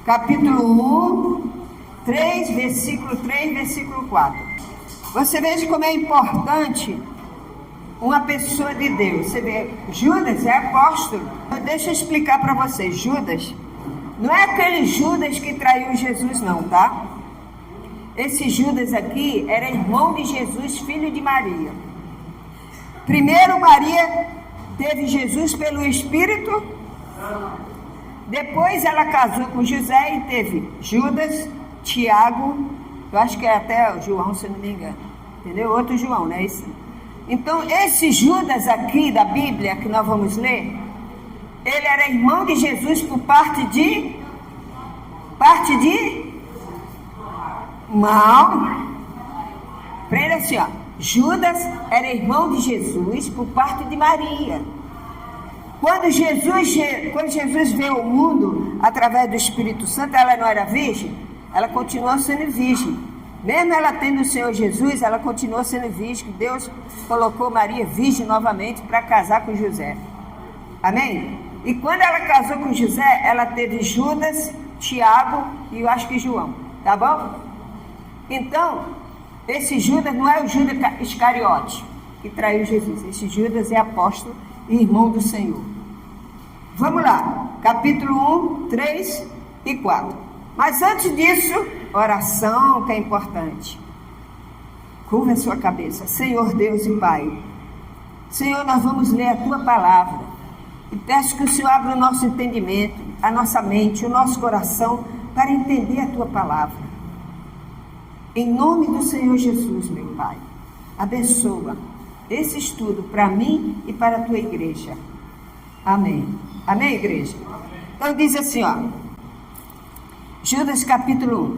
capítulo 1, 3, versículo 3, versículo 4. Você veja como é importante uma pessoa de Deus. Você vê, Judas é apóstolo. Deixa eu explicar para vocês. Judas não é aquele Judas que traiu Jesus, não, tá? Esse Judas aqui era irmão de Jesus, filho de Maria. Primeiro, Maria teve Jesus pelo Espírito. Depois ela casou com José e teve Judas, Tiago, eu acho que é até João, se não me engano. Entendeu? Outro João, né? Então, esse Judas aqui da Bíblia, que nós vamos ler, ele era irmão de Jesus por parte de... Não. Prenda assim, ó. Judas era irmão de Jesus por parte de Maria. Quando Jesus veio ao mundo através do Espírito Santo, ela não era virgem? Ela continuou sendo virgem. Mesmo ela tendo o Senhor Jesus, ela continuou sendo virgem. Deus colocou Maria virgem novamente para casar com José. Amém? E quando ela casou com José, ela teve Judas, Tiago e eu acho que João. Tá bom? Então, esse Judas não é o Judas Iscariote que traiu Jesus. Esse Judas é apóstolo e irmão do Senhor. Vamos lá. Capítulo 1, 3 e 4. Mas antes disso, oração que é importante. Curva a sua cabeça. Senhor Deus e Pai. Senhor, nós vamos ler a Tua palavra. E peço que o Senhor abra o nosso entendimento, a nossa mente, o nosso coração, para entender a Tua palavra. Em nome do Senhor Jesus, meu Pai, abençoa esse estudo para mim e para a Tua igreja. Amém. Amém, igreja? Então diz assim, ó. Judas capítulo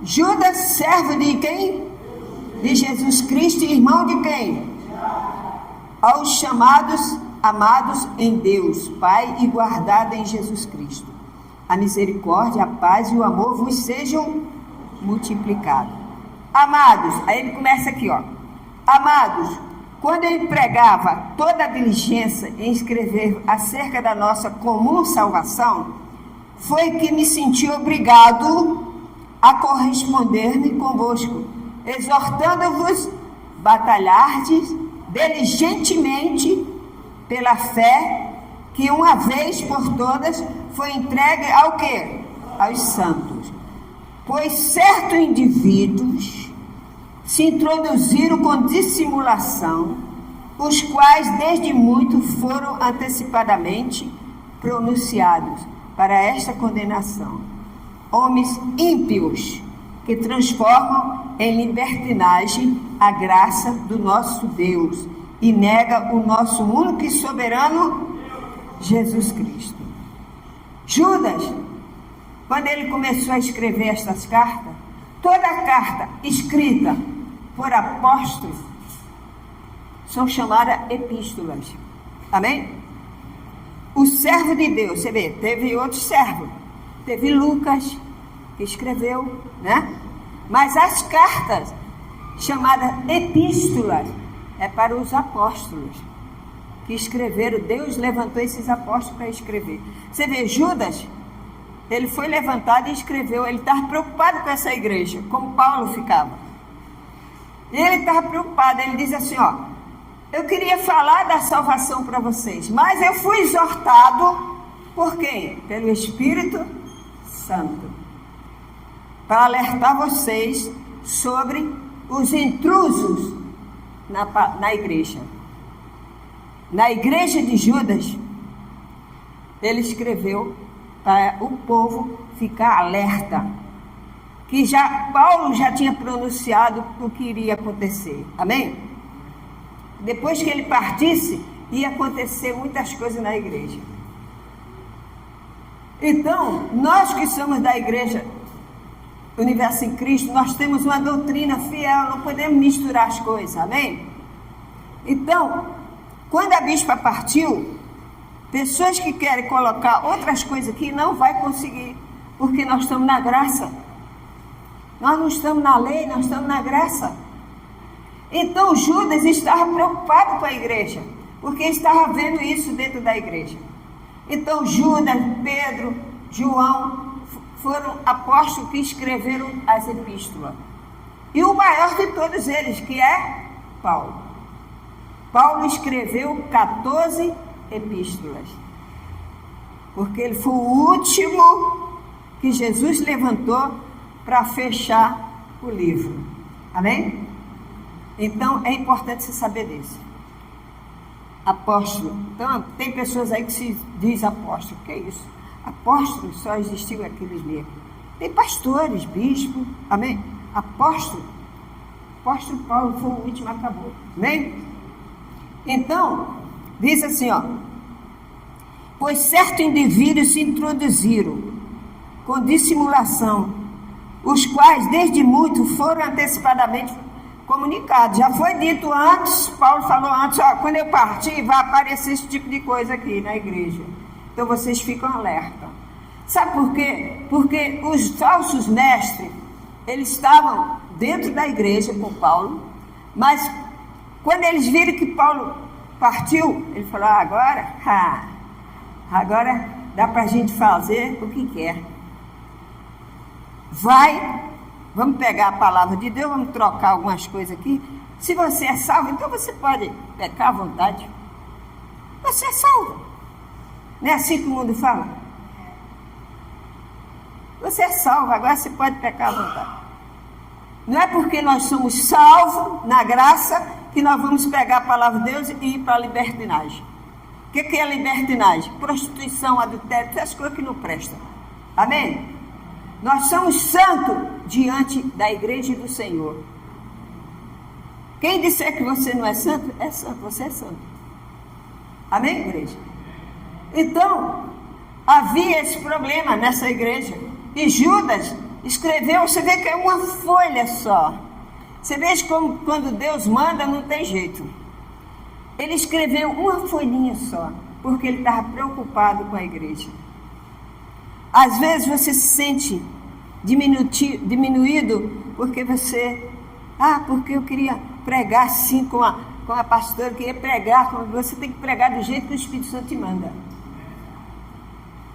1. Judas, servo de quem? De Jesus Cristo, irmão de quem? Aos chamados, amados em Deus, Pai, e guardados em Jesus Cristo. A misericórdia, a paz e o amor vos sejam multiplicados. Amados, aí ele começa aqui, ó. Amados, quando eu empregava toda a diligência em escrever acerca da nossa comum salvação, foi que me senti obrigado a corresponder-me convosco, exortando-vos batalhardes diligentemente pela fé que uma vez por todas foi entregue ao quê? Aos santos. Pois certos indivíduos se introduziram com dissimulação, os quais desde muito foram antecipadamente pronunciados para esta condenação. Homens ímpios que transformam em libertinagem a graça do nosso Deus e nega o nosso único e soberano Jesus Cristo. Judas, quando ele começou a escrever estas cartas, toda carta escrita por apóstolos são chamadas epístolas. Amém? O servo de Deus, você vê, teve outros servos. Teve Lucas, que escreveu, né? Mas as cartas, chamadas epístolas, é para os apóstolos que escreveram. Deus levantou esses apóstolos para escrever. Você vê, Judas, ele foi levantado e escreveu. Ele estava preocupado com essa igreja, como Paulo ficava. E ele estava preocupado. Ele diz assim, ó. Eu queria falar da salvação para vocês, mas eu fui exortado por quem? Pelo Espírito Santo, para alertar vocês sobre os intrusos na igreja. Na igreja de Judas, ele escreveu para o povo ficar alerta, que Paulo já tinha pronunciado o que iria acontecer. Amém? Depois que ele partisse, ia acontecer muitas coisas na igreja. Então, nós que somos da igreja Universo em Cristo, nós temos uma doutrina fiel, não podemos misturar as coisas, amém? Então, quando a bispa partiu, pessoas que querem colocar outras coisas aqui, não vai conseguir, porque nós estamos na graça. Nós não estamos na lei, nós estamos na graça. Então Judas estava preocupado com a igreja, porque estava vendo isso dentro da igreja. Então Judas, Pedro, João foram apóstolos que escreveram as epístolas. E o maior de todos eles, que é Paulo. Paulo escreveu 14 epístolas. Porque ele foi o último que Jesus levantou para fechar o livro. Amém? Então, é importante você saber disso. Apóstolo. Então, tem pessoas aí que se diz apóstolo. O que é isso? Apóstolo só existiu aqueles mesmo. Tem pastores, bispos. Amém? Apóstolo. Apóstolo Paulo foi o último, acabou. Amém? Então, diz assim, ó. Pois certos indivíduos se introduziram com dissimulação, os quais desde muito foram antecipadamente comunicados. Já foi dito antes, Paulo falou antes, ó, quando eu partir vai aparecer esse tipo de coisa aqui na igreja. Então vocês ficam alerta. Sabe por quê? Porque os falsos mestres, eles estavam dentro da igreja com Paulo, mas quando eles viram que Paulo partiu, ele falou, agora dá para a gente fazer o que quer. Vamos pegar a palavra de Deus, vamos trocar algumas coisas aqui. Se você é salvo, então você pode pecar à vontade. Você é salvo. Não é assim que o mundo fala? Você é salvo, agora você pode pecar à vontade. Não é porque nós somos salvos na graça que nós vamos pegar a palavra de Deus e ir para a libertinagem. O que é libertinagem? Prostituição, adultério, essas coisas que não prestam. Amém? Nós somos santos diante da igreja do Senhor. Quem disser que você não é santo, você é santo. Amém, igreja? Então, havia esse problema nessa igreja. E Judas escreveu, você vê que é uma folha só. Você vê como quando Deus manda, não tem jeito. Ele escreveu uma folhinha só, porque ele estava preocupado com a igreja. Às vezes você se sente diminuído porque porque eu queria pregar assim com a pastora, eu queria pregar, você tem que pregar do jeito que o Espírito Santo te manda.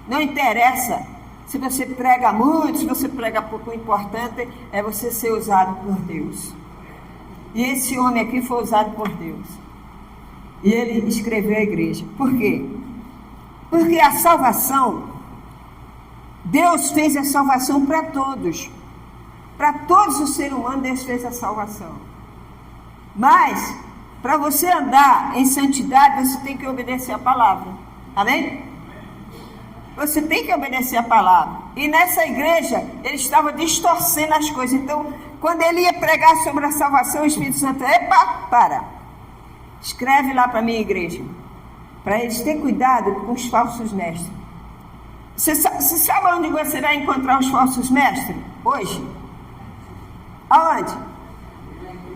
Não interessa se você prega muito, se você prega pouco, o importante é você ser usado por Deus. E esse homem aqui foi usado por Deus. E ele escreveu a igreja. Por quê? Porque a salvação, Deus fez a salvação para todos. Para todos os seres humanos, Deus fez a salvação. Mas, para você andar em santidade, você tem que obedecer a palavra. Amém? Você tem que obedecer a palavra. E nessa igreja, ele estava distorcendo as coisas. Então, quando ele ia pregar sobre a salvação, o Espírito Santo, escreve lá para a minha igreja. Para eles terem cuidado com os falsos mestres. Você sabe onde você vai encontrar os falsos mestres? Hoje? Aonde?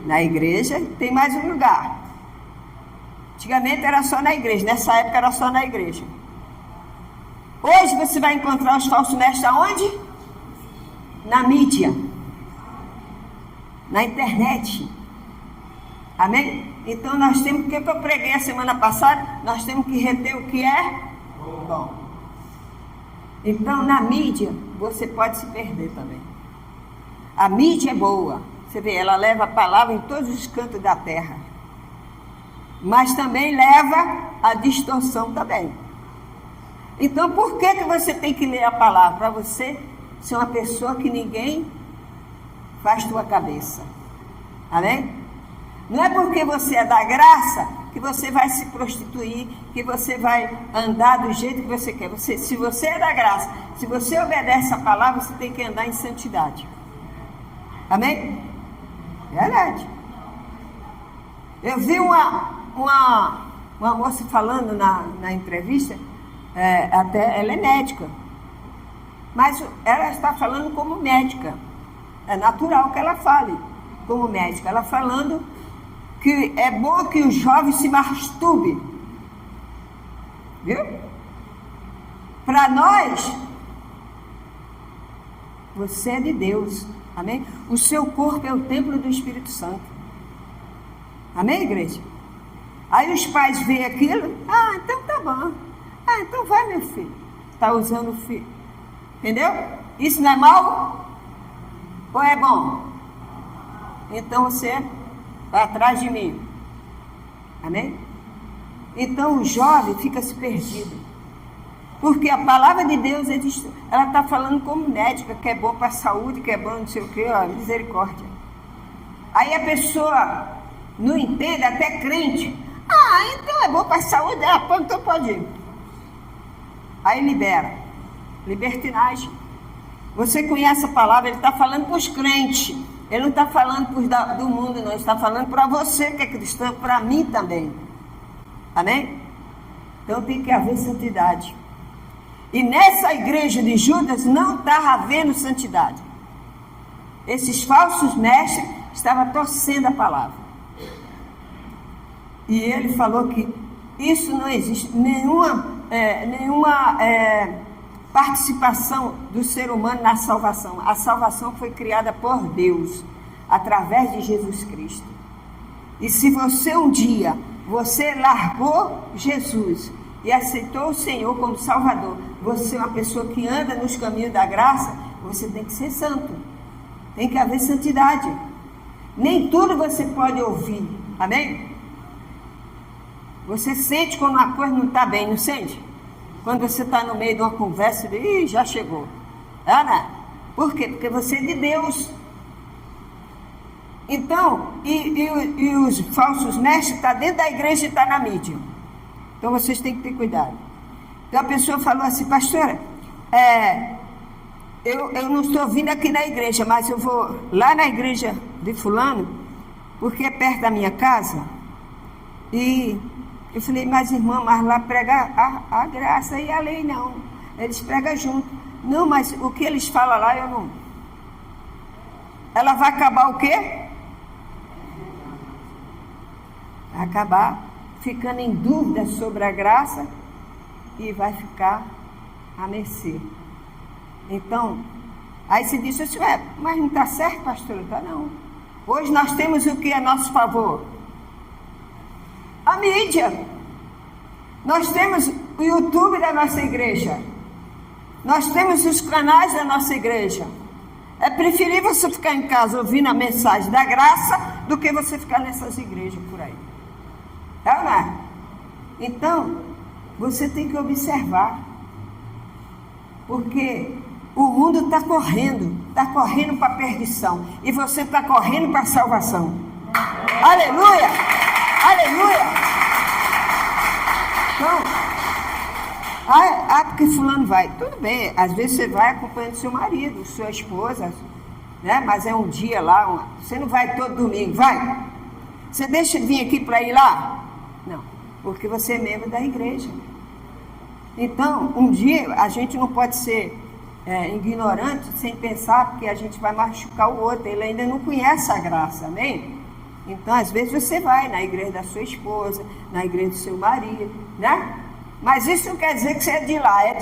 Na igreja, tem mais um lugar. Antigamente era só na igreja, nessa época era só na igreja. Hoje você vai encontrar os falsos mestres aonde? Na mídia. Na internet. Amém? Então nós temos, o que eu preguei a semana passada, nós temos que reter o que é bom. Então na mídia você pode se perder também. A mídia é boa. Você vê, ela leva a palavra em todos os cantos da terra. Mas também leva a distorção também. Então por que você tem que ler a palavra? Para você ser uma pessoa que ninguém faz tua cabeça. Amém? Não é porque você é da graça que você vai se prostituir, que você vai andar do jeito que você quer. Se você é da graça, se você obedece a palavra, você tem que andar em santidade. Amém? Verdade. Eu vi uma moça falando na entrevista, até ela é médica, mas ela está falando como médica. É natural que ela fale como médica. Ela falando que é bom que os jovens se masturbem. Viu? Para nós, você é de Deus. Amém? O seu corpo é o templo do Espírito Santo. Amém, igreja? Aí os pais veem aquilo. Então tá bom. Então vai, meu filho. Está usando Entendeu? Isso não é mal ou é bom? Então você vai atrás de mim. Amém? Então o jovem fica se perdido. Porque a palavra de Deus, ela está falando como médica, que é bom para a saúde, que é bom não sei o quê, ó, misericórdia. Aí a pessoa não entende, até crente. Ah, então é bom para a saúde, então pode ir. Aí libera. Libertinagem. Você conhece a palavra, ele está falando para os crentes. Ele não está falando do mundo, não. Ele está falando para você que é cristão, para mim também. Amém? Então tem que haver santidade. E nessa igreja de Judas não estava havendo santidade. Esses falsos mestres estavam torcendo a palavra. E ele falou que isso não existe, nenhuma participação do ser humano na salvação. A salvação foi criada por Deus, através de Jesus Cristo. E se você um dia, você largou Jesus e aceitou o Senhor como Salvador, você é uma pessoa que anda nos caminhos da graça, você tem que ser santo. Tem que haver santidade. Nem tudo você pode ouvir. Amém? Você sente quando uma coisa não está bem, não sente? Quando você está no meio de uma conversa, já chegou. Ana, por quê? Porque você é de Deus. Então, e os falsos mestres estão dentro da igreja e estão na mídia. Então vocês têm que ter cuidado. Então a pessoa falou assim, pastora, eu não estou vindo aqui na igreja, mas eu vou lá na igreja de fulano, porque é perto da minha casa. E eu falei, mas irmã, mas lá prega a graça e a lei não. Eles pregam junto. Não, mas o que eles falam lá eu não. Ela vai acabar o quê? Vai acabar ficando em dúvida sobre a graça e vai ficar a mercê. Então, aí se diz assim, mas não está certo, pastor? Não está não. Hoje nós temos o que a nosso favor? A mídia. Nós temos o YouTube da nossa igreja. Nós temos os canais da nossa igreja. É preferível você ficar em casa ouvindo a mensagem da graça do que você ficar nessas igrejas por aí. É ou não é? Então, você tem que observar. Porque o mundo está correndo para a perdição. E você está correndo para a salvação. Aleluia! Aleluia! Então, porque fulano vai. Tudo bem, às vezes você vai acompanhando seu marido, sua esposa, né? Mas é um dia lá, você não vai todo domingo, vai? Você deixa de vir aqui para ir lá? Não, porque você é membro da igreja. Então, um dia a gente não pode ser ignorante sem pensar, porque a gente vai machucar o outro, ele ainda não conhece a graça, amém? Então, às vezes você vai na igreja da sua esposa, na igreja do seu marido, né? Mas isso não quer dizer que você é de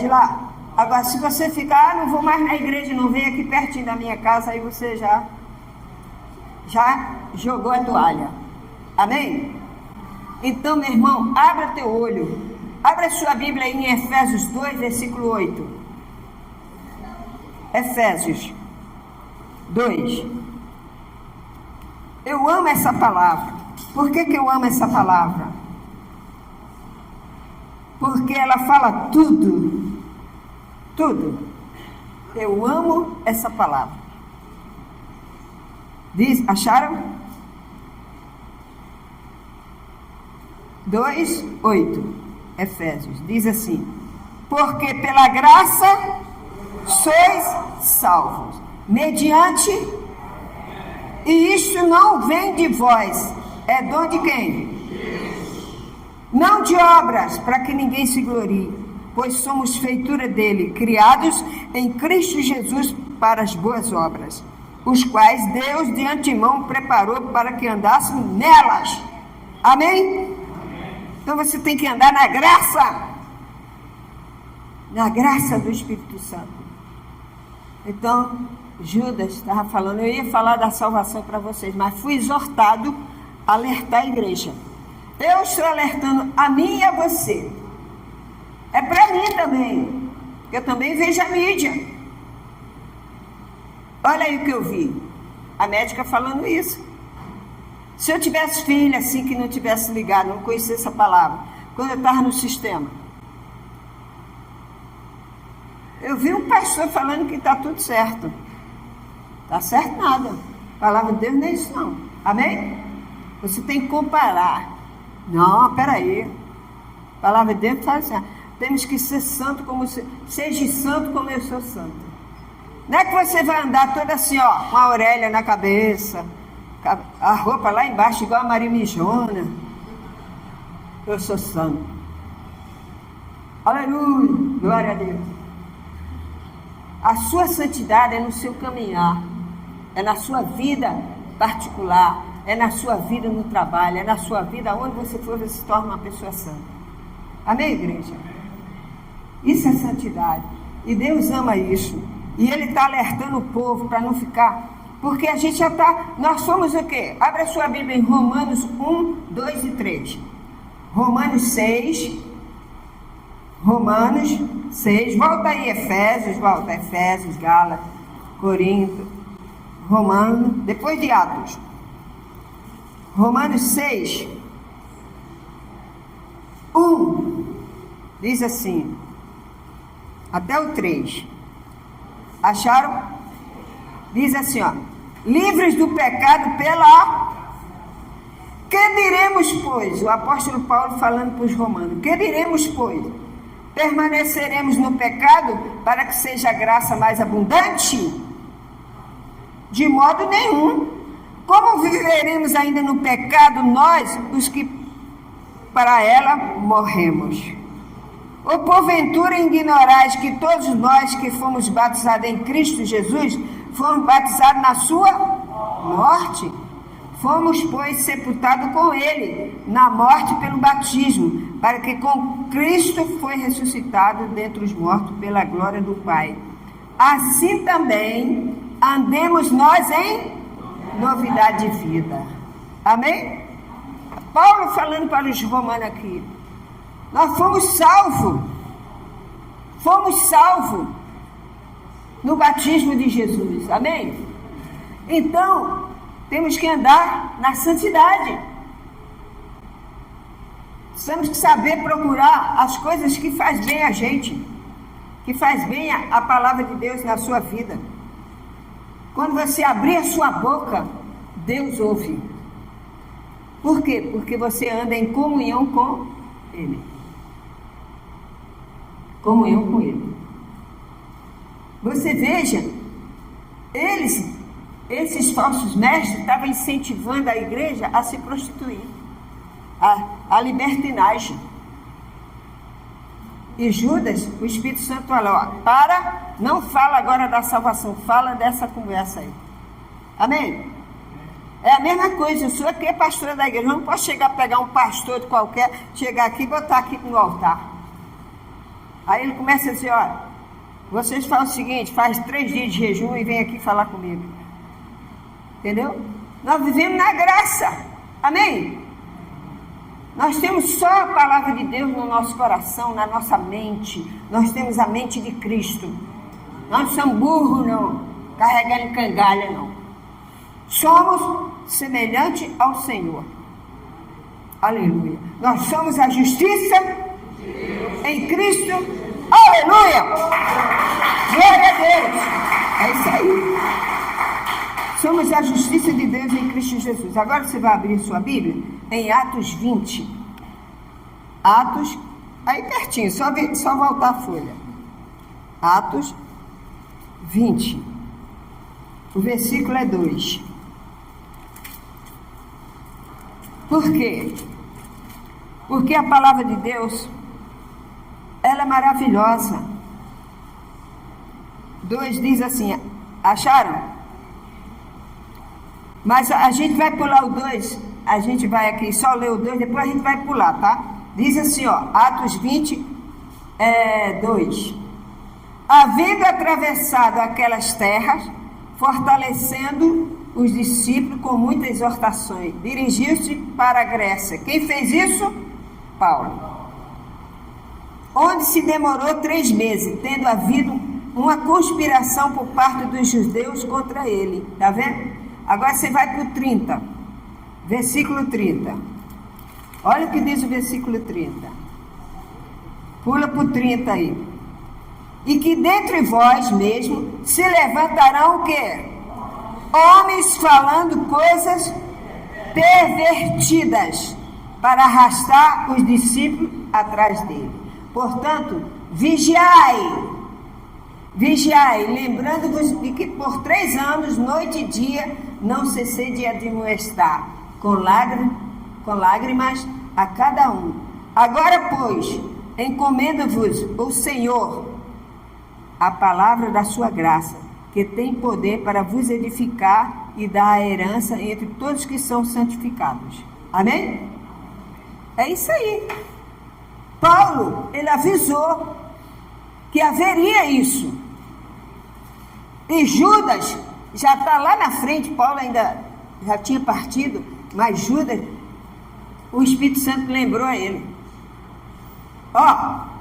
lá. Agora, se você ficar, não vou mais na igreja, não vem aqui pertinho da minha casa, aí você já jogou a toalha. Amém? Então, meu irmão, abra teu olho. Abra a sua Bíblia aí em Efésios 2, versículo 8. Efésios 2. Eu amo essa palavra. Por que eu amo essa palavra? Porque ela fala tudo. Tudo. Eu amo essa palavra. Acharam? 2, 8. Efésios. Diz assim: porque pela graça sois salvos, mediante, e isto não vem de vós, é dom de quem? Não de obras, para que ninguém se glorie, pois somos feitura dele, criados em Cristo Jesus para as boas obras, os quais Deus de antemão preparou para que andássemos nelas. Amém? Então você tem que andar na graça do Espírito Santo. Então, Judas estava falando, eu ia falar da salvação para vocês, mas fui exortado a alertar a igreja. Eu estou alertando a mim e a você. É para mim também. Eu também vejo a mídia. Olha aí o que eu vi. A médica falando isso. Se eu tivesse filha assim, que não tivesse ligado, não conhecia essa palavra, quando eu estava no sistema, eu vi um pastor falando que está tudo certo. Está certo nada. A palavra de Deus não é isso não. Amém? Você tem que comparar. Não, peraí. A palavra de Deus fala assim, temos que ser santo como seja santo como eu sou santo. Não é que você vai andar toda assim, ó, com a orelha na cabeça, a roupa lá embaixo, igual a Maria Mijona. Eu sou santo. Aleluia, glória a Deus. A sua santidade é no seu caminhar, é na sua vida particular, é na sua vida no trabalho, é na sua vida, onde você for, você se torna uma pessoa santa. Amém, igreja? Isso é santidade. E Deus ama isso. E Ele está alertando o povo para não ficar... Porque a gente já está... Nós somos o quê? Abre a sua Bíblia em Romanos 1, 2 e 3. Romanos 6. Romanos 6. Volta aí, Efésios, Gálatas, Corinto, Romanos, depois de Atos. Romanos 6, 1. Diz assim, até o 3. Acharam? Diz assim, ó. Livres do pecado pela... Que diremos, pois? O apóstolo Paulo falando para os romanos. Que diremos, pois? Permaneceremos no pecado para que seja a graça mais abundante? De modo nenhum. Como viveremos ainda no pecado nós, os que para ela morremos? Ou porventura ignorais que todos nós que fomos batizados em Cristo Jesus, fomos batizados na sua morte? Fomos, pois, sepultados com Ele, na morte pelo batismo, para que com Cristo foi ressuscitado dentre os mortos pela glória do Pai. Assim também andemos nós em novidade de vida. Amém? Paulo falando para os romanos aqui. Nós fomos salvos. Fomos salvos no batismo de Jesus. Amém? Então, temos que andar na santidade. Temos que saber procurar as coisas que faz bem a gente, que faz bem a palavra de Deus na sua vida. Quando você abrir a sua boca, Deus ouve. Por quê? Porque você anda em comunhão com Ele. Comunhão com Ele. Você veja, esses falsos mestres estavam incentivando a igreja a se prostituir, a libertinagem. E Judas, o Espírito Santo falou, ó, não fala agora da salvação, fala dessa conversa aí. Amém? É a mesma coisa, o senhor que é pastor da igreja, não pode chegar a pegar um pastor de qualquer, chegar aqui e botar aqui no altar. Aí ele começa a dizer, olha, vocês falam o seguinte, faz 3 dias de jejum e vem aqui falar comigo. Entendeu? Nós vivemos na graça. Amém? Nós temos só a palavra de Deus no nosso coração, na nossa mente. Nós temos a mente de Cristo. Nós não somos burros, não. Carregando cangalha, não. Somos semelhantes ao Senhor. Aleluia. Nós somos a justiça em Cristo. Aleluia. Glória a Deus. É isso aí. Somos a justiça de Deus em Cristo Jesus. Agora você vai abrir sua Bíblia em Atos 20. Atos, aí pertinho, só voltar a folha. Atos 20. O versículo é 2. Por quê? Porque a palavra de Deus, ela é maravilhosa. 2 diz assim, acharam? Mas a gente vai pular o 2, a gente vai aqui só ler o 2, depois a gente vai pular, tá? Diz assim, ó, Atos 20, 2. Havendo atravessado aquelas terras, fortalecendo os discípulos com muitas exortações, dirigiu-se para a Grécia. Quem fez isso? Paulo. Onde se demorou 3 meses, tendo havido uma conspiração por parte dos judeus contra ele. Está vendo? Agora você vai para o 30. Versículo 30. Olha o que diz o versículo 30. Pula para o 30 aí. E que dentre vós mesmo se levantarão o quê? Homens falando coisas pervertidas para arrastar os discípulos atrás dele. Portanto, vigiai, lembrando-vos de que por 3 anos, noite e dia, não cessei de admoestar, com lágrimas a cada um. Agora, pois, encomendo-vos o Senhor, a palavra da sua graça, que tem poder para vos edificar e dar a herança entre todos que são santificados. Amém? É isso aí. Paulo, ele avisou que haveria isso. E Judas já está lá na frente. Paulo ainda já tinha partido, mas Judas, o Espírito Santo lembrou a ele.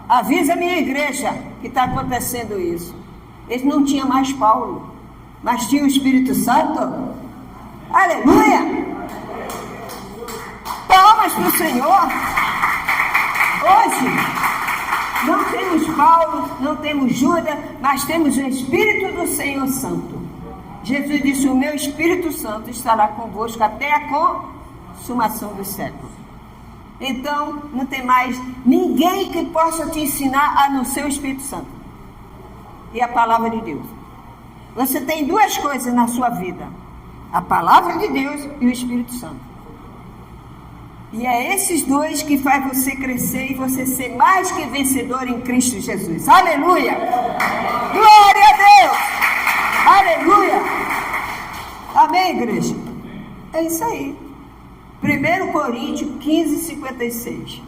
Avisa a minha igreja que está acontecendo isso. Ele não tinha mais Paulo, mas tinha o Espírito Santo. Aleluia! Palmas para o Senhor. Hoje não temos Paulo, não temos Judas, mas temos o Espírito do Senhor Santo. Jesus disse: o meu Espírito Santo estará convosco até a consumação dos séculos. Então, não tem mais ninguém que possa te ensinar a não ser o Espírito Santo e a palavra de Deus. Você tem 2 coisas na sua vida: a palavra de Deus e o Espírito Santo. E é esses 2 que faz você crescer e você ser mais que vencedor em Cristo Jesus. Aleluia! Glória a Deus! Aleluia! Amém, igreja? É isso aí. 1 Coríntios 15, 56.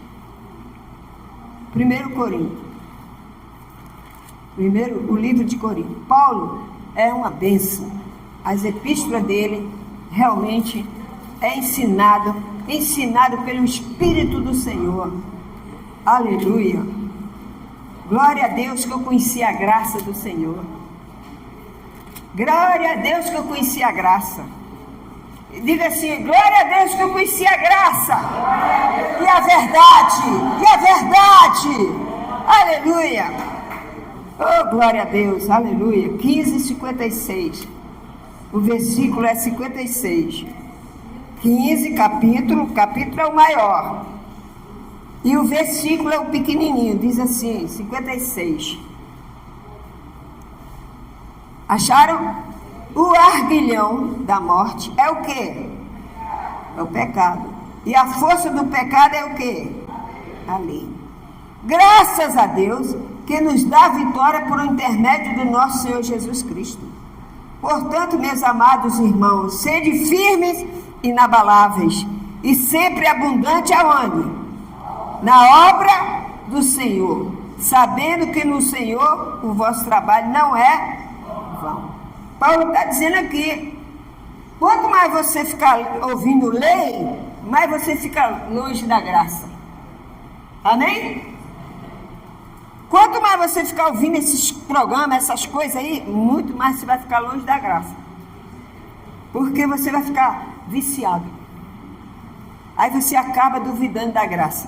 1 Coríntios. O livro de Coríntios. Paulo é uma bênção. As epístolas dele realmente é ensinado pelo Espírito do Senhor. Aleluia. Glória a Deus que eu conheci a graça do Senhor. Glória a Deus que eu conheci a graça. Diga assim: glória a Deus que eu conheci a graça. E a verdade. Aleluia. Oh, glória a Deus, aleluia. 15:56. O versículo é 56. 15, capítulo é o maior. E o versículo é o pequenininho, diz assim, 56. Acharam? O arguilhão da morte é o quê? É o pecado. E a força do pecado é o quê? A lei. Graças a Deus que nos dá vitória por intermédio do nosso Senhor Jesus Cristo. Portanto, meus amados irmãos, sede firmes e inabaláveis, e sempre abundante aonde? Na obra do Senhor, sabendo que no Senhor o vosso trabalho não é vão. Paulo está dizendo aqui: quanto mais você ficar ouvindo lei, mais você fica longe da graça. Amém? Quanto mais você ficar ouvindo esses programas, essas coisas aí, muito mais você vai ficar longe da graça. Porque você vai ficar viciado. Aí você acaba duvidando da graça.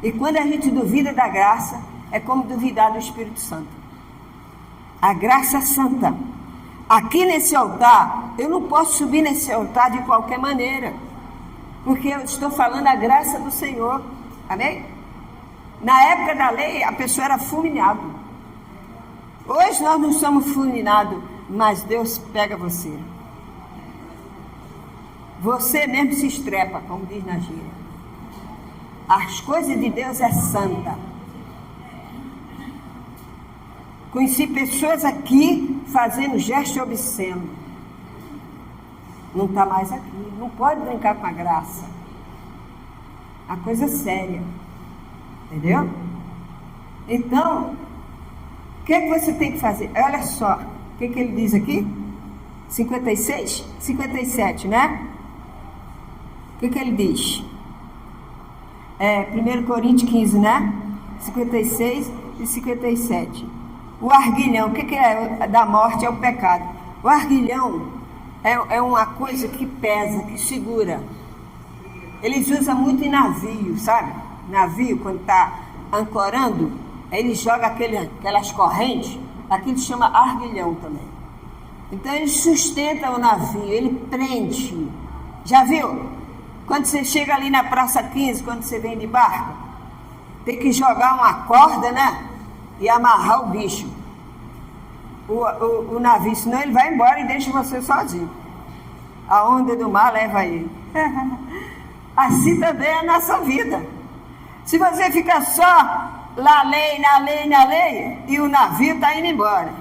E quando a gente duvida da graça, é como duvidar do Espírito Santo. A graça santa. Aqui nesse altar, eu não posso subir nesse altar de qualquer maneira. Porque eu estou falando a graça do Senhor. Amém? Na época da lei, a pessoa era fulminada. Hoje nós não somos fulminados, mas Deus pega você. Você mesmo se estrepa, como diz na gíria. As coisas de Deus é santa. Conheci pessoas aqui fazendo gesto obsceno. Não está mais aqui. Não pode brincar com a graça. A coisa é séria. Entendeu? Então, o que você tem que fazer? Olha só, o que ele diz aqui? 56? 57, né? O que ele diz? 1 Coríntios 15, né? 56 e 57. O arguilhão, o que é da morte? É o pecado. O arguilhão é uma coisa que pesa, que segura. Eles usam muito em navio, sabe? Navio, quando está ancorando, eles jogam aquelas correntes, aquilo chama arguilhão também. Então ele sustenta o navio, ele prende. Já viu? Quando você chega ali na Praça 15, quando você vem de barco, tem que jogar uma corda, né? E amarrar o bicho. O navio, senão ele vai embora e deixa você sozinho. A onda do mar leva ele. Assim também é a nossa vida. Se você fica só na lei, e o navio está indo embora.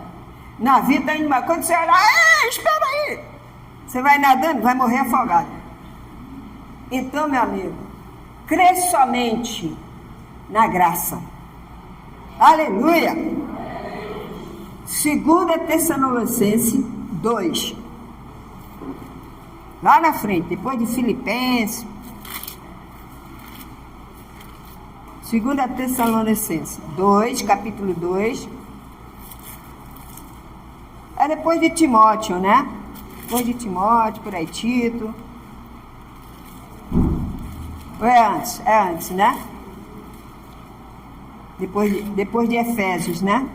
O navio está indo embora. Quando você olha, espera aí. Você vai nadando, vai morrer afogado. Então, meu amigo, crê somente na graça. Aleluia! 2 Tessalonicenses 2. Lá na frente, depois de Filipenses. 2 Tessalonicenses 2, capítulo 2. É depois de Timóteo, né? Depois de Timóteo, por aí, Tito. Ou é antes? É antes, né? Depois de Efésios, né?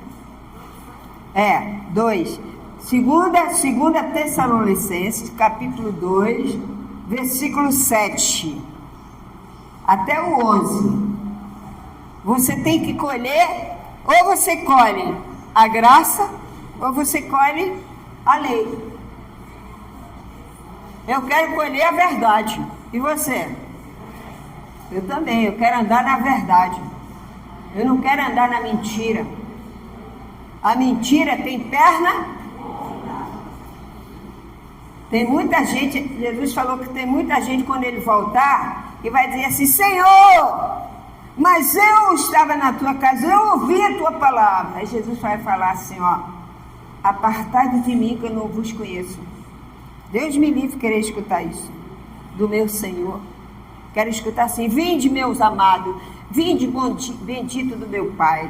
2. 2 Tessalonicenses, capítulo 2, versículo 7 até o 11. Você tem que colher, ou você colhe a graça, ou você colhe a lei. Eu quero colher a verdade. E você? Eu também, eu quero andar na verdade. Eu não quero andar na mentira. A mentira tem perna. Tem muita gente, Jesus falou que tem muita gente quando ele voltar, que vai dizer assim, Senhor, mas eu estava na tua casa, eu ouvi a tua palavra. Aí Jesus vai falar assim, apartai-vos de mim que eu não vos conheço. Deus me livre querer escutar isso do meu Senhor. Quero escutar assim, vinde meus amados, vinde bendito do meu Pai,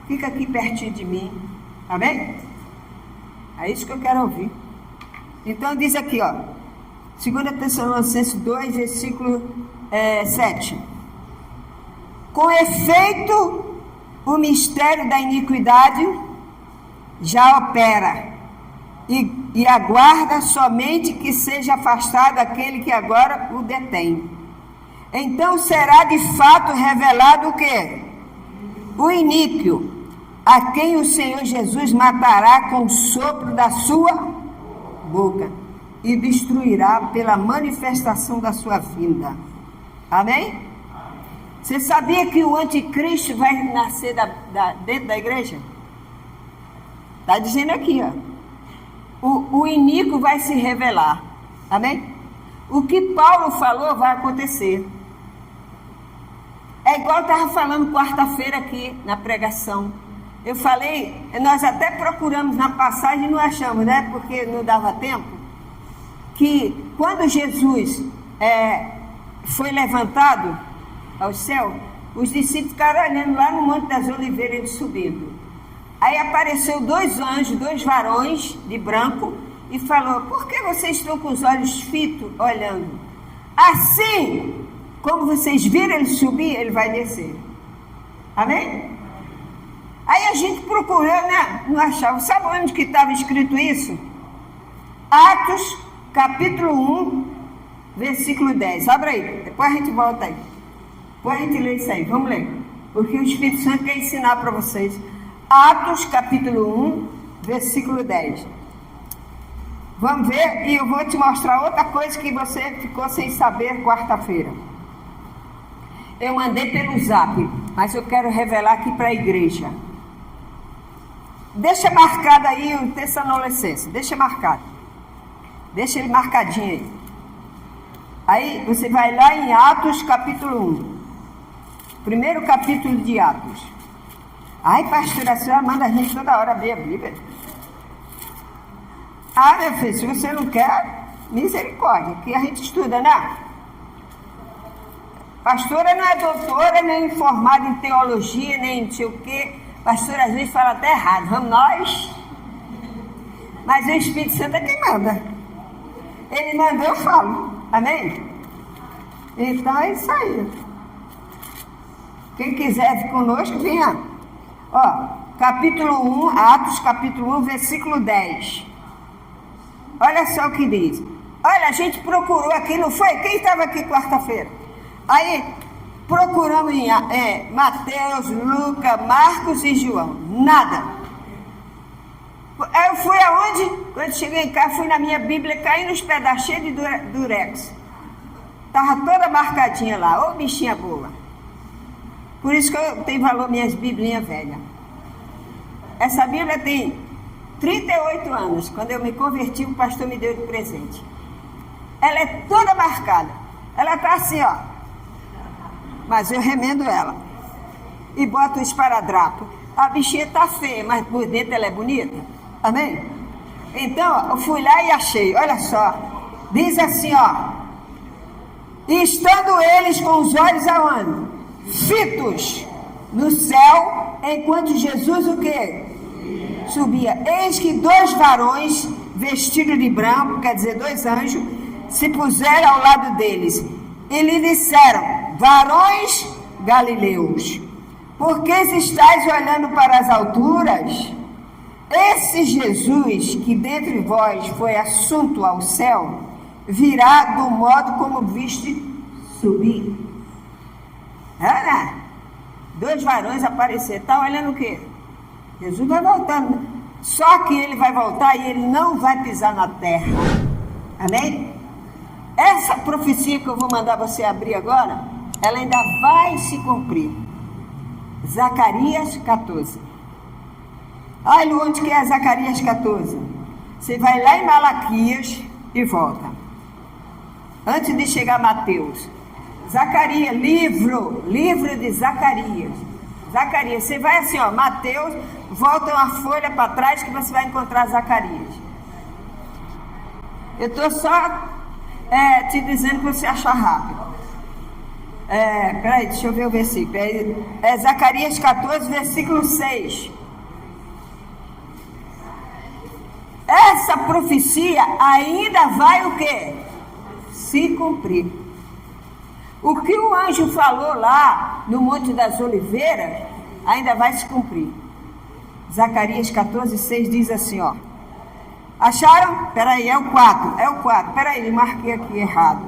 fica aqui pertinho de mim, amém? É isso que eu quero ouvir. Então diz aqui, 2 Tessalonicenses 2, versículo 7. Com efeito, o mistério da iniquidade já opera, e aguarda somente que seja afastado aquele que agora o detém. Então será de fato revelado o quê? O iníquo, a quem o Senhor Jesus matará com o sopro da sua boca e destruirá pela manifestação da sua vinda. Amém? Você sabia que o anticristo vai nascer dentro da igreja? Está dizendo aqui, o iníquo vai se revelar. Amém? O que Paulo falou vai acontecer. É igual eu estava falando quarta-feira aqui na pregação. Eu falei, nós até procuramos na passagem e não achamos, né? Porque não dava tempo. Que quando Jesus foi levantado ao céu, os discípulos ficaram olhando lá no Monte das Oliveiras, ele subindo. Aí apareceu 2 anjos, 2 varões de branco, e falou, por que vocês estão com os olhos fitos olhando? Assim, como vocês viram ele subir, ele vai descer. Amém? Aí a gente procurou, né? Não achava. Sabe onde que estava escrito isso? Atos, capítulo 1, versículo 10. Abre aí, depois a gente volta aí. Depois a gente lê isso aí, vamos ler. Porque o Espírito Santo quer ensinar para vocês. Atos, capítulo 1, versículo 10. Vamos ver, e eu vou te mostrar outra coisa que você ficou sem saber quarta-feira. Eu mandei pelo zap, mas eu quero revelar aqui para a igreja. Deixa marcado aí o Tessalonicenses, deixa marcado. Deixa ele marcadinho aí. Aí você vai lá em Atos capítulo 1. Primeiro capítulo de Atos. Ai, pastora, a senhora manda a gente toda hora abrir a Bíblia. Meu filho, se você não quer, misericórdia, que a gente estuda, né? Pastora não é doutora, nem formada em teologia, nem não sei o quê. pastor às vezes fala até errado, vamos nós. Mas o Espírito Santo é quem manda. Ele manda, eu falo. Amém? Então é isso aí. Quem quiser vir conosco, venha. Ó, capítulo 1, Atos capítulo 1, versículo 10. Olha só o que diz. Olha, a gente procurou aqui, não foi? Quem estava aqui quarta-feira? Aí, procuramos em Mateus, Lucas, Marcos e João. Nada. Aí eu fui aonde? Quando cheguei em casa, fui na minha Bíblia, caí nos pedaços cheios de durex. Estava toda marcadinha lá. Ô, bichinha boa. Por isso que eu tenho valor minhas biblinhas velhas. Essa Bíblia tem 38 anos. Quando eu me converti, o pastor me deu de presente. Ela é toda marcada. Ela está assim, ó. Mas eu remendo ela. E boto o esparadrapo. A bichinha está feia, mas por dentro ela é bonita. Amém? Então, eu fui lá e achei. Olha só. Diz assim, ó. E estando eles com os olhos aonde? Fitos no céu, enquanto Jesus o quê? Subia. Eis que 2 varões vestidos de branco, quer dizer, 2 anjos, se puseram ao lado deles e lhe disseram: varões galileus, por que estáis olhando para as alturas? Esse Jesus que dentre vós foi assunto ao céu, virá do modo como viste subir. Olha, 2 varões apareceram. Está olhando o quê? Jesus vai voltando. Só que ele vai voltar e ele não vai pisar na terra. Amém? Essa profecia que eu vou mandar você abrir agora, ela ainda vai se cumprir. Zacarias 14. Olha onde que é Zacarias 14. Você vai lá em Malaquias e volta. Antes de chegar a Mateus. Zacarias, livro de Zacarias. Zacarias, você vai assim, ó, Mateus, volta uma folha para trás que você vai encontrar Zacarias. Eu estou só te dizendo para você achar rápido. Peraí, deixa eu ver o versículo. É Zacarias 14, versículo 6. Essa profecia ainda vai o quê? Se cumprir. O que o anjo falou lá no Monte das Oliveiras ainda vai se cumprir. Zacarias 14, 6 diz assim, ó. Acharam? Peraí, é o 4. Peraí, marquei aqui errado.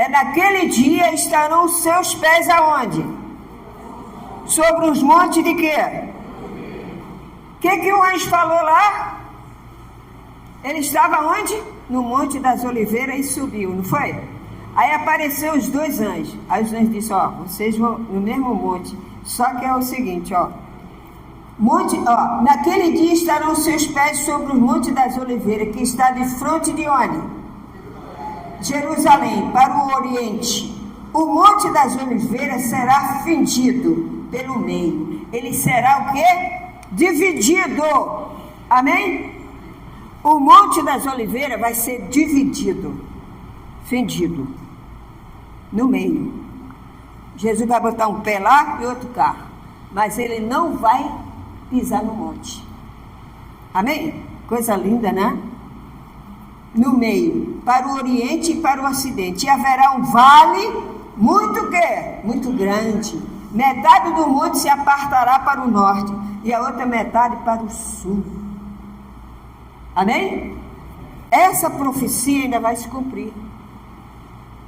Naquele dia estarão os seus pés aonde? Sobre os montes de quê? O que o anjo falou lá? Ele estava onde? No Monte das Oliveiras e subiu, não foi? Aí apareceu os 2 anjos. Aí os anjos disseram, ó, vocês vão no mesmo monte. Só que é o seguinte, ó. Naquele dia estarão os seus pés sobre o Monte das Oliveiras, que está de frente de onde? Jerusalém, para o oriente. O Monte das Oliveiras será fendido pelo meio. Ele será o quê? Dividido. Amém? O Monte das Oliveiras vai ser dividido, fendido, no meio. Jesus vai botar um pé lá e outro cá, mas ele não vai pisar no monte. Amém? Coisa linda, né? No meio, para o oriente e para o ocidente. E haverá um vale muito quê? Muito grande. Metade do monte se apartará para o norte e a outra metade para o sul. Amém? Essa profecia ainda vai se cumprir.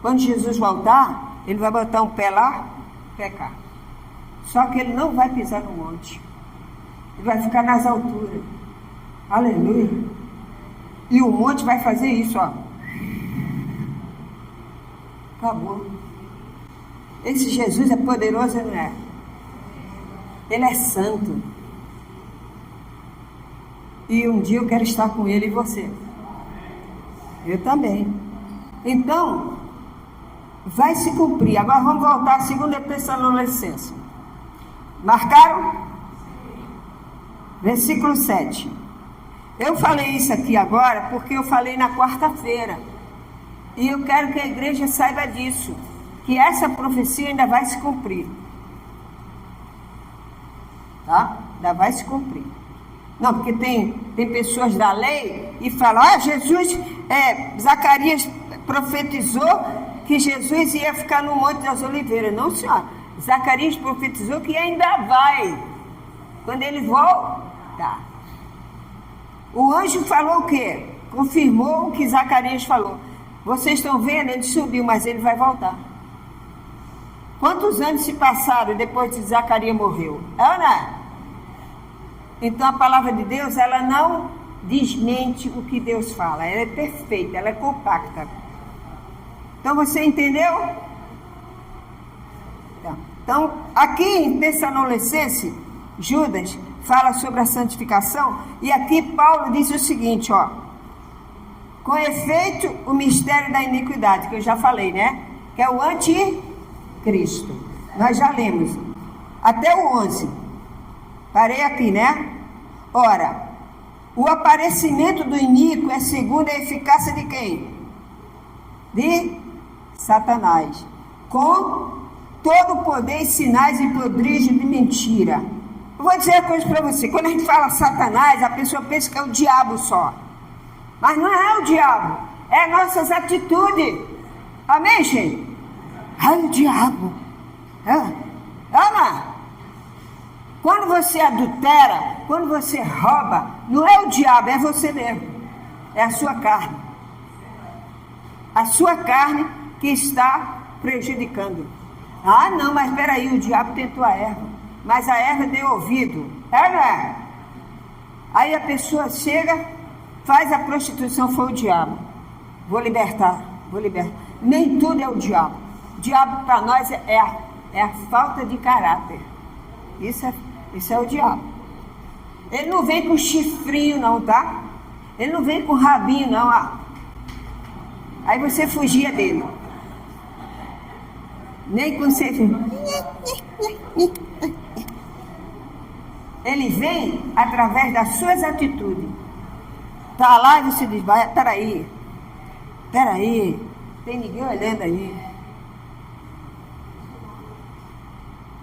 Quando Jesus voltar, ele vai botar um pé lá, pé cá. Só que ele não vai pisar no monte. Ele vai ficar nas alturas. Aleluia. E o monte vai fazer isso, ó. Acabou. Esse Jesus é poderoso, não é? Ele é santo. E um dia eu quero estar com ele e você. Eu também. Então, vai se cumprir. Agora vamos voltar a 2 Tessalonicenses. Marcaram? Versículo 7. Eu falei isso aqui agora porque eu falei na quarta-feira. E eu quero que a igreja saiba disso. Que essa profecia ainda vai se cumprir. Tá? ainda vai se cumprir. Não, porque tem pessoas da lei e falam, Zacarias profetizou que Jesus ia ficar no Monte das Oliveiras. Não, senhora. Zacarias profetizou que ainda vai. Quando ele volta. O anjo falou o quê? Confirmou o que Zacarias falou. Vocês estão vendo? Ele subiu, mas ele vai voltar. Quantos anos se passaram depois que Zacarias morreu? É ou não é? Então a palavra de Deus, ela não desmente o que Deus fala. Ela é perfeita, ela é compacta. Então você entendeu? Então, aqui em Tessalonicenses, Judas fala sobre a santificação. E aqui Paulo diz o seguinte, ó. Com efeito, o mistério da iniquidade, que eu já falei, né? Que é o anticristo. Nós já lemos. Até o 11. Parei aqui, né? Ora, o aparecimento do iníquo é segundo a eficácia de quem? De Satanás. Com todo o poder e sinais e prodígio de mentira. Eu vou dizer uma coisa para você. Quando a gente fala Satanás, a pessoa pensa que é o diabo só. Mas não é o diabo. É nossas atitudes. Amém, gente? Ai, o diabo. Ama. Quando você adultera, quando você rouba, não é o diabo, é você mesmo. É a sua carne. A sua carne que está prejudicando. Ah, não, mas peraí, o diabo tentou a erva. Mas a erva deu ouvido. É, não é? Aí a pessoa chega, faz a prostituição, foi o diabo. Vou libertar. Nem tudo é o diabo. O diabo para nós é a falta de caráter. Isso é o diabo. Ele não vem com chifrinho não, tá? Ele não vem com rabinho não, Aí você fugia dele. Nem com você. Ele vem através das suas atitudes. Tá lá e você diz, peraí, tem ninguém olhando aí.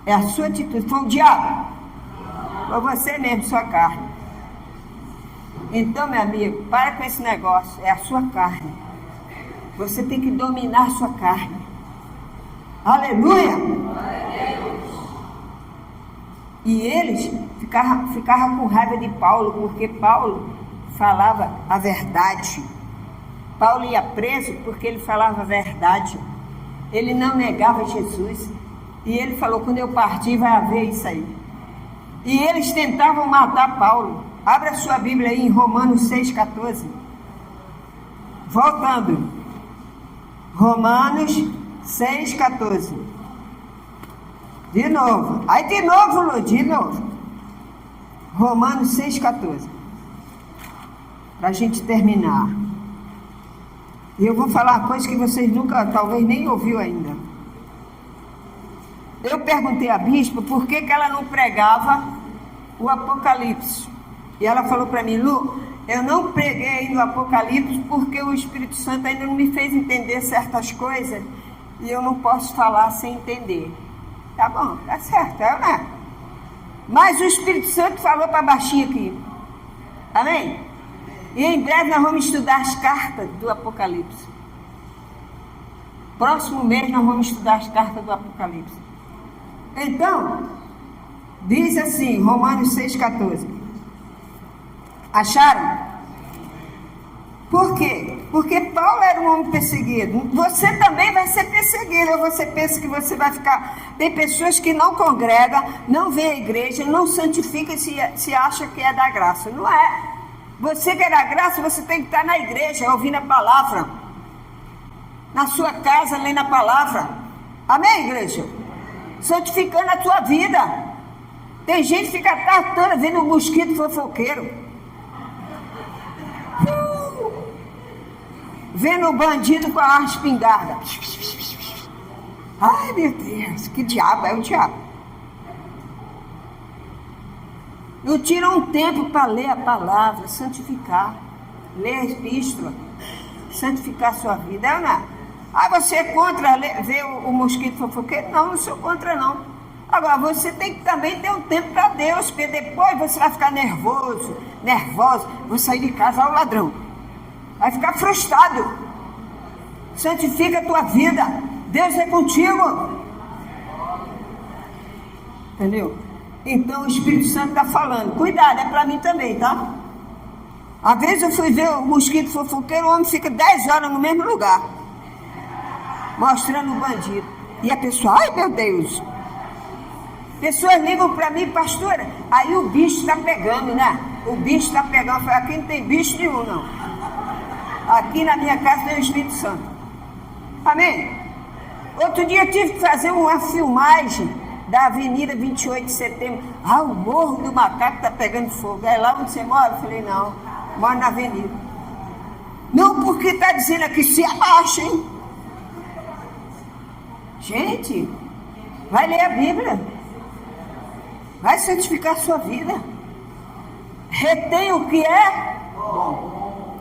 É a sua atitude. Foi o diabo? Foi você mesmo, sua carne. Então, meu amigo, para com esse negócio. É a sua carne. Você tem que dominar a sua carne. Aleluia! E eles ficavam com raiva de Paulo, porque Paulo falava a verdade. Paulo ia preso porque ele falava a verdade. Ele não negava Jesus. E ele falou, quando eu partir vai haver isso aí. E eles tentavam matar Paulo. Abra sua Bíblia aí em Romanos 6,14. Voltando. Romanos 6,14. De novo. Aí de novo, Lu, de novo. Romanos 6,14. Para a gente terminar. E eu vou falar uma coisa que vocês nunca, talvez nem ouviu ainda. Eu perguntei à bispa por que ela não pregava o Apocalipse. E ela falou para mim, Lu, eu não preguei ainda o Apocalipse porque o Espírito Santo ainda não me fez entender certas coisas e eu não posso falar sem entender. Tá bom, tá certo, né? Mas o Espírito Santo falou para baixinho aqui. Amém? E em breve nós vamos estudar as cartas do Apocalipse. Próximo mês nós vamos estudar as cartas do Apocalipse. Então, diz assim, Romanos 6,14. Acharam? Por quê? Porque Paulo era um homem perseguido. Você também vai ser perseguido. Ou você pensa que você vai ficar... Tem pessoas que não congregam, não vê a igreja, não santifica e se acha que é da graça. Não é. Você que é da graça, você tem que estar na igreja, ouvindo a palavra. Na sua casa, lendo a palavra. Amém, igreja? Santificando a tua vida. Tem gente que fica a tarde toda vendo um mosquito fofoqueiro. Vendo o bandido com a arma espingarda. Ai, meu Deus, que diabo, é o diabo. Não tira um tempo para ler a palavra, santificar. Ler a epístola, santificar a sua vida. É ou não? Ah, você é contra ver o mosquito fofoqueiro? Não, não sou contra não. Agora, você tem que também ter um tempo para Deus, porque depois você vai ficar nervosa, vou sair de casa ao ladrão. Vai ficar frustrado. Santifica a tua vida. Deus é contigo. Entendeu? Então o Espírito Santo está falando. Cuidado, é para mim também, tá? Às vezes eu fui ver o mosquito fofoqueiro, o homem fica 10 horas no mesmo lugar, mostrando o bandido. E a pessoa, ai meu Deus. Pessoas ligam para mim, pastora, aí o bicho está pegando, né? O bicho está pegando. Eu falei, aqui não tem bicho nenhum, não. Aqui na minha casa tem o Espírito Santo. Amém? Outro dia eu tive que fazer uma filmagem da Avenida 28 de Setembro. Ah, o Morro do Macaco está pegando fogo. É lá onde você mora? Eu falei, não, moro na avenida. Não, porque está dizendo aqui, se abaixa, hein? Gente, vai ler a Bíblia. Vai santificar a sua vida. Retém o que é bom.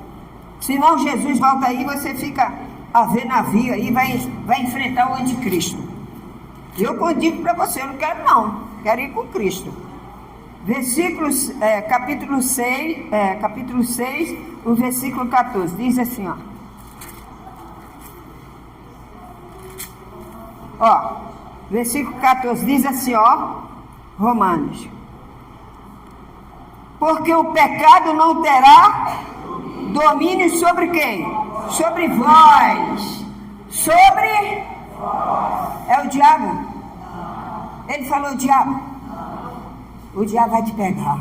Senão Jesus volta aí e você fica a ver navio aí, vai enfrentar o anticristo. Eu digo para você, eu não quero não. Quero ir com Cristo. Capítulo 6, o versículo 14, diz assim, ó. Versículo 14 diz assim, Romanos. Porque o pecado não terá domínio sobre quem? Sobre vós. É o diabo. Ele falou, diabo. O diabo vai te pegar.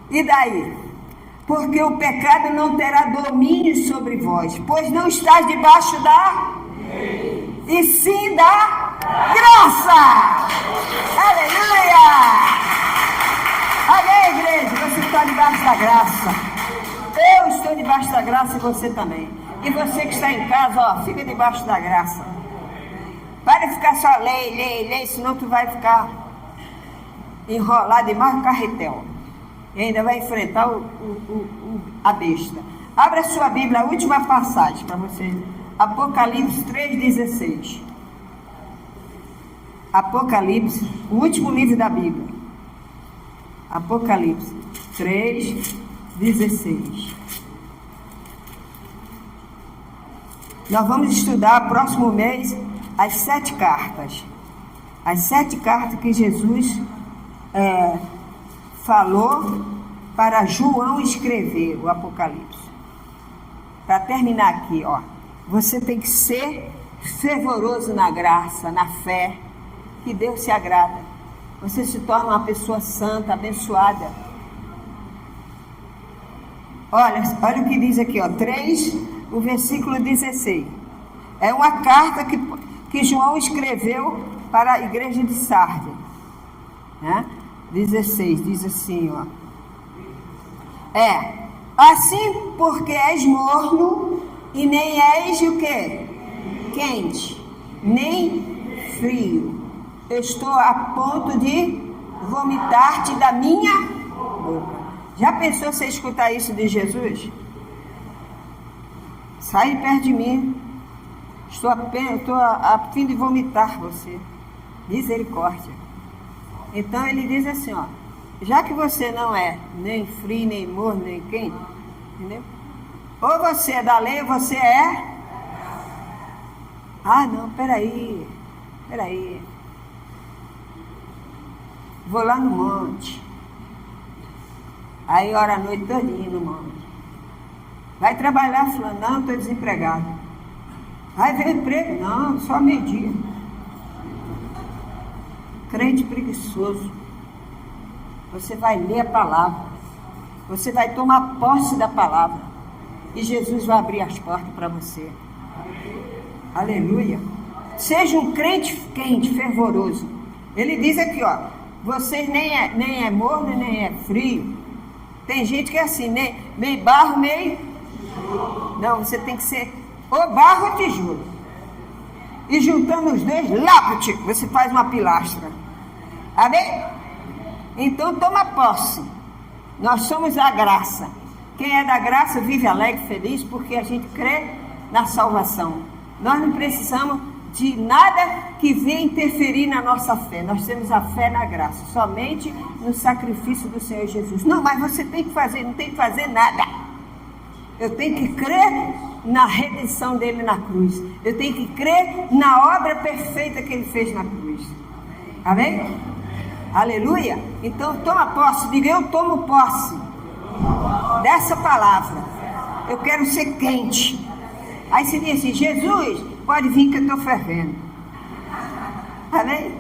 E daí? Porque o pecado não terá domínio sobre vós, pois não estás debaixo da lei, e sim da graça. Aleluia! Amém, igreja? Você está debaixo da graça. Eu estou debaixo da graça e você também. E você que está em casa, fica debaixo da graça. Para de ficar só lei, senão tu vai ficar enrolado demais no carretel. E ainda vai enfrentar a besta. Abra a sua Bíblia, a última passagem para vocês. Apocalipse 3,16. Apocalipse, o último livro da Bíblia. Apocalipse 3,16. Nós vamos estudar próximo mês as 7 cartas. As 7 cartas que Jesus falou para João escrever o Apocalipse. Para terminar aqui, você tem que ser fervoroso na graça, na fé, que Deus se agrada. Você se torna uma pessoa santa, abençoada. Olha o que diz aqui, 3, o versículo 16. É uma carta que João escreveu para a igreja de Sardes, né? 16, diz assim, assim porque és morno e nem és o quê? Quente, nem frio. Eu estou a ponto de vomitar-te da minha boca. Já pensou você escutar isso de Jesus? Sai de perto de mim. Estou a fim de vomitar você. Misericórdia. Então ele diz assim, já que você não é nem frio, nem morno, nem quente, entendeu? Ou você é da lei, ou você é... Ah, não, peraí. Vou lá no monte. Aí ora a noite todinha no monte. Vai trabalhar, falando, não, estou desempregado. Vai ver emprego? Não, só meio-dia. Crente preguiçoso. Você vai ler a palavra. Você vai tomar posse da palavra. E Jesus vai abrir as portas para você. Aleluia. Seja um crente quente, fervoroso. Ele diz aqui, você nem é morno, nem é frio. Tem gente que é assim, meio barro, meio... Não, você tem que ser ou barro ou tijolo. E juntando os dois, lá, você faz uma pilastra. Amém? Então toma posse. Nós somos a graça. Quem é da graça vive alegre, feliz, porque a gente crê na salvação. Nós não precisamos de nada que venha interferir na nossa fé. Nós temos a fé na graça, somente no sacrifício do Senhor Jesus. Não, mas você tem que fazer, não tem que fazer nada. Eu tenho que crer na redenção dele na cruz. Eu tenho que crer na obra perfeita que ele fez na cruz. Amém? Aleluia. Então toma posse, diga: eu tomo posse dessa palavra. Eu quero ser quente. Aí você diz assim: Jesus, pode vir que eu estou fervendo. Amém?